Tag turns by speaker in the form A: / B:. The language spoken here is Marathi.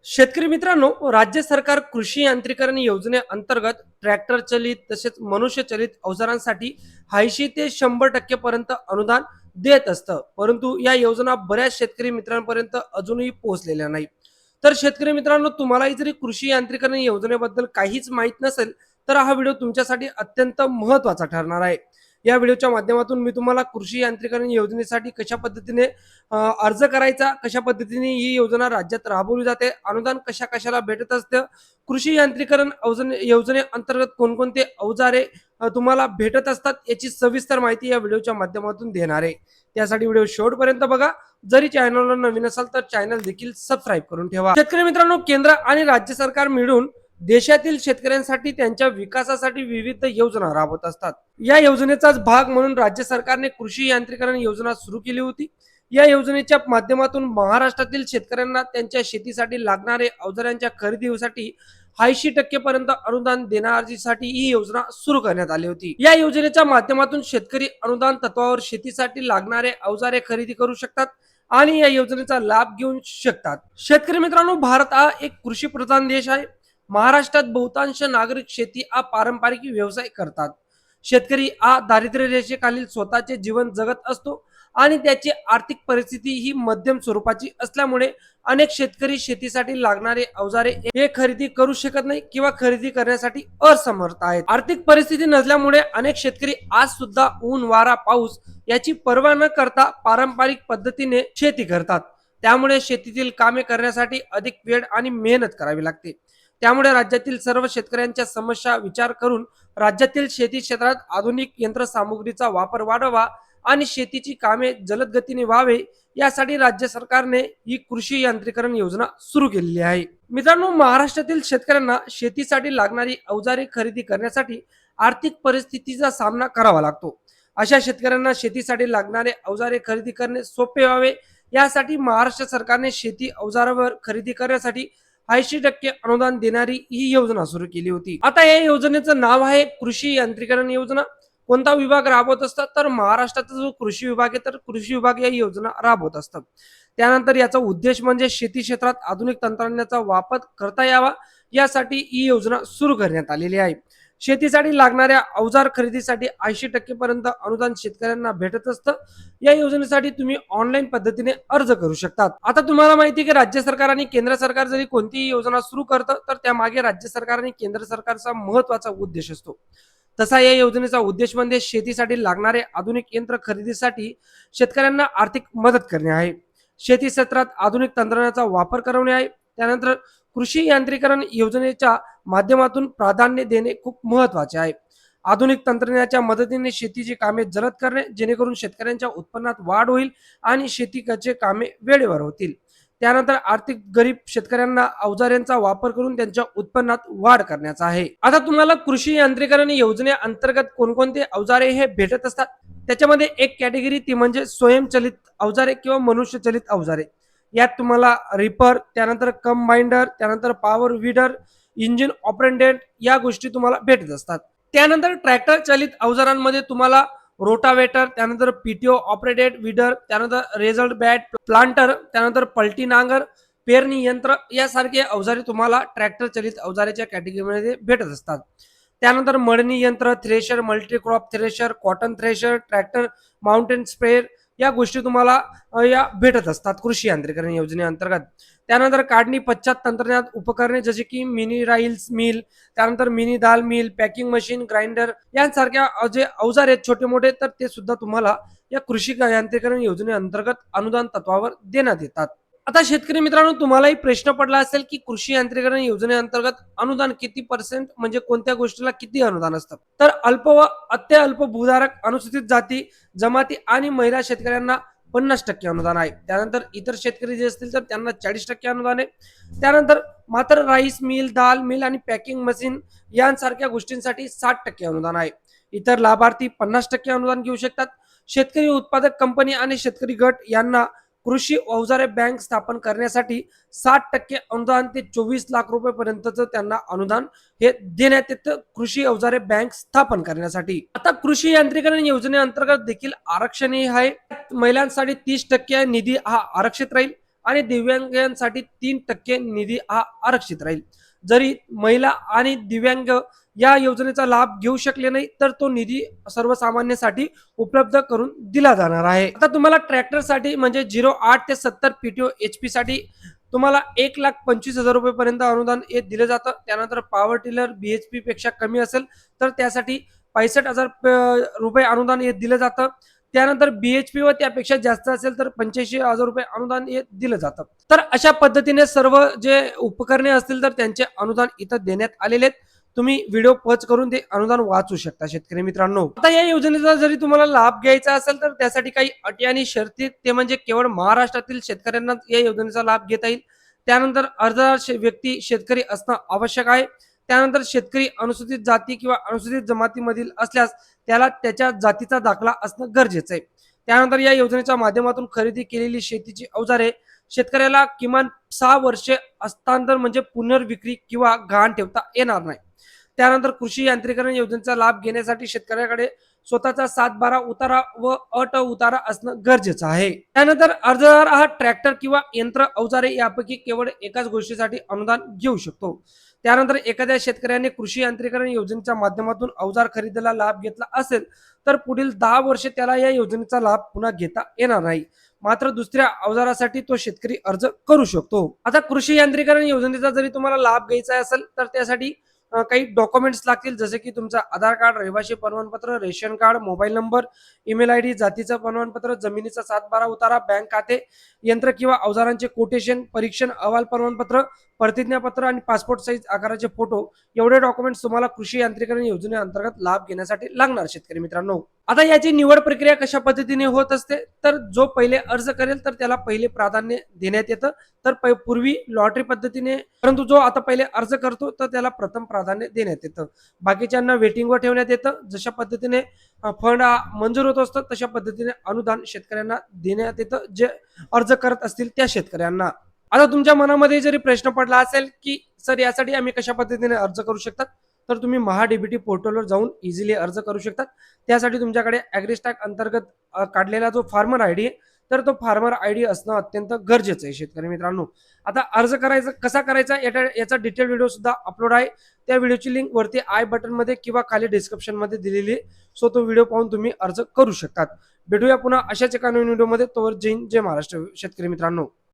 A: शेतकरी मित्रांनो, राज्य सरकार कृषी यांत्रिकरण योजनेअंतर्गत ट्रॅक्टर चलित तसेच मनुष्य चलित अवजारांसाठी 80 ते 100% पर्यंत अनुदान देत असतं. परंतु या योजना बऱ्याच शेतकरी मित्रांपर्यंत अजूनही पोहोचलेल्या नाही. तर शेतकरी मित्रांनो, तुम्हालाही जरी कृषी यांत्रिकरण योजनेबद्दल काहीच माहीत नसेल तर हा व्हिडिओ तुमच्यासाठी अत्यंत महत्त्वाचा ठरणार आहे. या व्हिडिओच्या माध्यमातून मी तुम्हाला कृषी यांत्रिकरण योजनेसाठी कशा पद्धतीने अर्ज करायचा, कशा पद्धतीने ही योजना राज्यात राबवली जाते, अनुदान कशा कशाला भेटत असतं, कृषी यांत्रिकरण योजनेअंतर्गत कोणकोणते अवजारे तुम्हाला भेटत असतात याची सविस्तर माहिती या व्हिडिओच्या माध्यमातून देणार आहे. त्यासाठी व्हिडिओ शेवटपर्यंत बघा. जरी चॅनलवर नवीन असाल तर चॅनल देखील सबस्क्राईब करून ठेवा. शेतकरी मित्रांनो, केंद्र आणि राज्य सरकार मिळून देशातील शेतकऱ्यांसाठी त्यांच्या विकासासाठी विविध योजना राबवत असतात. या योजनेचाच भाग म्हणून राज्य सरकारने कृषी यांत्रिकरण योजना सुरू केली होती. या योजनेच्या माध्यमातून महाराष्ट्रातील शेतकऱ्यांना त्यांच्या शेतीसाठी लागणारे अवजारांच्या खरेदीसाठी 80% पर्यंत अनुदान देण्यासाठी ही योजना सुरू करण्यात आली होती. या योजनेच्या माध्यमातून शेतकरी अनुदान तत्वावर शेतीसाठी लागणारे अवजारे खरेदी करू शकतात आणि या योजनेचा लाभ घेऊ शकतात. शेतकरी मित्रांनो, भारत हा एक कृषी प्रधान देश आहे. महाराष्ट्रात बहुतांश नागरिक शेती हा पारंपरिक व्यवसाय करतात. शेतकरी हा दारिद्र्य रेषेखालील स्वतःचे जीवन जगत असतो आणि त्याची आर्थिक परिस्थिती ही मध्यम स्वरूपाची असल्यामुळे अनेक शेतकरी शेतीसाठी लागणारे अवजारे हे खरेदी करू शकत नाही किंवा खरेदी करण्यासाठी असमर्थ आहेत. आर्थिक परिस्थिती नसल्यामुळे अनेक शेतकरी आज सुद्धा ऊन वारा पाऊस याची पर्वा न करता पारंपरिक पद्धतीने शेती करतात. त्यामुळे शेतीतील कामे करण्यासाठी अधिक वेळ आणि मेहनत करावी लागते. त्यामुळे राज्यातील सर्व शेतकऱ्यांच्या समस्या विचार करून राज्यातील शेती क्षेत्रात आधुनिक यंत्रसामुग्रीचा वापर वाढवा आणि शेतीची कामे जलद गतीने व्हावे यासाठी राज्य सरकारने ही कृषी यांत्रिकरण योजना सुरू केलेली आहे. मित्रांनो, महाराष्ट्रातील शेतकऱ्यांना शेतीसाठी लागणारी अवजारे खरेदी करण्यासाठी आर्थिक परिस्थितीचा सामना करावा लागतो. अशा शेतकऱ्यांना शेतीसाठी लागणारे अवजारे खरेदी करणे सोपे व्हावे यासाठी महाराष्ट्र सरकारने शेती अवजारावर खरेदी करण्यासाठी 80% अनुदान देणारी ही योजना सुरू केली होती. आता या योजनेचं नाव आहे कृषी यांत्रिकरण योजना. कोणता विभाग राबवत असतात तर महाराष्ट्राचा जो कृषी विभाग आहे तर कृषी विभाग या योजना राबवत असतात. त्यानंतर याचा उद्देश म्हणजे शेती क्षेत्रात आधुनिक तंत्रज्ञानाचा वापर करता यावा यासाठी ही योजना सुरू करण्यात आलेली आहे. शेतीसाठी लागणाऱ्या अवजार खरेदीसाठी 80% पर्यंत अनुदान शेतकऱ्यांना भेटत असतं. या योजनेसाठी तुम्ही ऑनलाईन पद्धतीने अर्ज करू शकतात. आता तुम्हाला माहिती आहे की राज्य सरकार आणि केंद्र सरकार जरी कोणतीही योजना सुरू करतं तर त्यामागे राज्य सरकार आणि केंद्र सरकारचा महत्वाचा उद्देश असतो. तसा या योजनेचा उद्देश म्हणजे शेतीसाठी लागणारे आधुनिक यंत्र खरेदीसाठी शेतकऱ्यांना आर्थिक मदत करणे आहे. शेती क्षेत्रात आधुनिक तंत्रज्ञानाचा वापर करवणे आहे. त्यानंतर कृषी यांत्रिकरण योजनेच्या माध्यमातून प्राधान्य देणे खूप महत्वाचे आहे. आधुनिक तंत्रज्ञानाच्या मदतीने शेतीची कामे जलद करणे जेणेकरून शेतकऱ्यांच्या उत्पन्नात वाढ होईल आणि शेतीचे कामे वेळेवर होतील. त्यानंतर आर्थिक गरीब शेतकऱ्यांना अवजारांचा वापर करून त्यांच्या उत्पन्नात वाढ करण्याचा आहे. आता तुम्हाला कृषी यांत्रिकरण योजनेअंतर्गत कोणकोणते अवजारे हे भेटत असतात त्याच्यामध्ये एक कॅटेगरी ती म्हणजे स्वयंचलित अवजारे किंवा मनुष्यचलित अवजारे. यात तुम्हाला रिपर, त्यानंतर कंबाइंडर, त्यानंतर पॉवर विडर, इंजिन ऑपरेटेड या गोष्टी तुम्हाला भेटत असतात. त्यानंतर ट्रॅक्टर चालित अवजारांमध्ये तुम्हाला रोटावेटर, त्यानंतर पीटीओ ऑपरेटेड विडर, त्यानंतर रेझल्ट बॅट प्लांटर, त्यानंतर पलटी नांगर, पेरणी यंत्र यासारखे अवजारे तुम्हाला ट्रॅक्टर चालित अवजाराच्या कॅटेगरीमध्ये भेटत असतात. त्यानंतर मळणी यंत्र, thresher, multicrop thresher, cotton thresher, tractor mountain sprayer या गोष्टी तुम्हाला या भेटत असतात कृषी यांत्रिकरण योजनेअंतर्गत. त्यानंतर काढणी पश्चात तंत्रज्ञान उपकरणे जसे की मिनी राईल्स मिल, त्यानंतर मिनी दाल मिल, पॅकिंग मशीन, ग्राइंडर यांसारख्या जे अवजार आहेत छोटे मोठे तर ते सुद्धा तुम्हाला या कृषी यांत्रिकरण योजनेअंतर्गत अनुदान तत्वावर देण्यात येतात. आता शेतकरी मित्रांनो, तुम्हालाही प्रश्न पडला असेल की कृषी यांत्रिकरण योजनेअंतर्गत अनुदान किती पर्सेंट म्हणजे कोणत्या गोष्टीला किती अनुदान असतं. तर अल्प व अत्यल्प भूधारक, अनुसूचित जाती जमाती आणि महिला शेतकऱ्यांना 50% अनुदान आहे. त्यानंतर इतर शेतकरी जे असतील तर त्यांना 40% अनुदान आहे. त्यानंतर मात्र राईस मिल, दाल मिल आणि पॅकिंग मशीन यांसारख्या गोष्टींसाठी 60% अनुदान आहे. इतर लाभार्थी 50% अनुदान घेऊ शकतात. शेतकरी उत्पादक कंपनी आणि शेतकरी गट यांना कृषी अवजारे बँक स्थापन करण्यासाठी 60% अनुदान ते 24 लाख रुपये पर्यंतचं त्यांना अनुदान हे देण्यात येतं कृषी अवजारे बँक स्थापन करण्यासाठी. आता कृषी यांत्रिकरण योजनेअंतर्गत देखील आरक्षण आहे. महिलांसाठी 30% निधी हा आरक्षित राहील आणि दिव्यांगांसाठी 3% निधी हा आरक्षित राहील. जरी महिला आणि दिव्यांग या योजनेचा लाभ घेऊ शकले नाही तर तो निधी सर्वसामान्यांसाठी उपलब्ध करून दिला जाणार आहे. आता तुम्हाला ट्रॅक्टरसाठी म्हणजे 08 ते 70 PTO HP साठी तुम्हाला 1,25,000 रुपयेपर्यंत अनुदान हे दिलं जातं. त्यानंतर पॉवर टिलर BHP पेक्षा कमी असेल तर त्यासाठी 65,000 रुपये अनुदान हे दिलं जातं. त्यानंतर BHP व त्यापेक्षा जास्त असेल तर 85,000 रुपये अनुदान हे दिलं जातं. तर अशा पद्धतीने सर्व जे उपकरणे असतील तर त्यांचे अनुदान इथं देण्यात आलेले आहेत. तुम्ही व्हिडिओ पॉज करून ते अनुदान वाचू शकता शेतकरी मित्रांनो. आता या योजनेचा जरी तुम्हाला लाभ घ्यायचा असेल तर त्यासाठी काही अटी आणि शर्ती, ते म्हणजे केवळ महाराष्ट्रातील शेतकऱ्यांना या योजनेचा लाभ घेता येईल. त्यानंतर अर्जदार व्यक्ती शेतकरी असणं आवश्यक आहे. त्यानंतर शेतकरी अनुसूचित जाती किंवा अनुसूचित जमातीमधील असल्यास त्याला त्याच्या जातीचा दाखला असणं गरजेचं आहे. त्यानंतर या योजनेच्या माध्यमातून खरेदी केलेली शेतीची अवजारे शेतकऱ्याला किमान 6 वर्षे हस्तांतर म्हणजे पुनर्विक्री किंवा गहाण ठेवता येणार नाही. त्यानंतर कृषी यांत्रिकरण योजनेचा लाभ घेण्यासाठी शेतकऱ्याकडे स्वतःचा 7/12 उतारा व अट उतारा असणं गरजेचं आहे. त्यानंतर अर्जदार हा ट्रॅक्टर किंवा यंत्र अवजारे यापैकी केवळ एकाच गोष्टीसाठी अनुदान घेऊ शकतो. त्यानंतर एखाद्या शेतकऱ्याने कृषी यांत्रिकरण योजनेच्या माध्यमातून अवजार खरेदीला लाभ घेतला असेल तर पुढील 10 वर्षे त्याला या योजनेचा लाभ पुन्हा घेता येणार नाही. मात्र दुसऱ्या अवजारासाठी तो शेतकरी अर्ज करू शकतो. आता कृषी यांत्रिकरण योजनेचा जरी तुम्हाला लाभ घ्यायचा असेल तर त्यासाठी काही डॉक्युमेंट्स लागतील, जसे की तुमचा आधार कार्ड, रहिवासी प्रमाणपत्र, ration card, mobile number, email ID, जातीचं प्रमाणपत्र, जमिनीचा 7/12 उतारा, बँक खाते, यंत्र किंवा अवजारांचे कोटेशन, परीक्षण अहवाल प्रमाणपत्र, प्रतिज्ञापत्र आणि पासपोर्ट साईज आकाराचे फोटो, एवढे डॉक्युमेंट्स तुम्हाला कृषी यांत्रिकरण योजनेअंतर्गत लाभ घेण्यासाठी लागणार शेतकरी मित्रांनो. आता याची निवड प्रक्रिया कशा पद्धतीने होत असते तर जो पहिले अर्ज करेल तर त्याला पहिले प्राधान्य देण्यात येतं. तर पूर्वी लॉटरी पद्धतीने, परंतु जो आता पहिले अर्ज करतो तर त्याला प्रथम प्राधान्य देण्यात येतं. बाकीच्यांना वेटिंगवर ठेवण्यात येतं. जशा पद्धतीने फंड मंजूर होत असतं तशा पद्धतीने अनुदान शेतकऱ्यांना देण्यात येतं जे अर्ज करत असतील त्या शेतकऱ्यांना. आता तुमच्या मनामध्ये जरी प्रश्न पडला असेल की सर यासाठी आम्ही कशा पद्धतीने अर्ज करू शकतात, तर तुम्ही महाडीबीटी पोर्टलवर जाऊन इझिली अर्ज करू शकतात. त्यासाठी तुमच्याकडे ॲग्रीस्टॅक अंतर्गत काढलेला जो फार्मर ID आहे तर तो फार्मर ID असणं अत्यंत गरजेचं आहे शेतकरी मित्रांनो. आता अर्ज करायचा कसा करायचा याचा डिटेल व्हिडिओ सुद्धा अपलोड आहे. त्या व्हिडिओची लिंक वरती आय बटन मध्ये किंवा खाली डिस्क्रिप्शन मध्ये दिलेली आहे. सो तो व्हिडिओ पाहून तुम्ही अर्ज करू शकतात. भेटूया पुन्हा अशाच एका नवीन व्हिडिओमध्ये. तोवर जय हिंद, जय महाराष्ट्र शेतकरी मित्रांनो.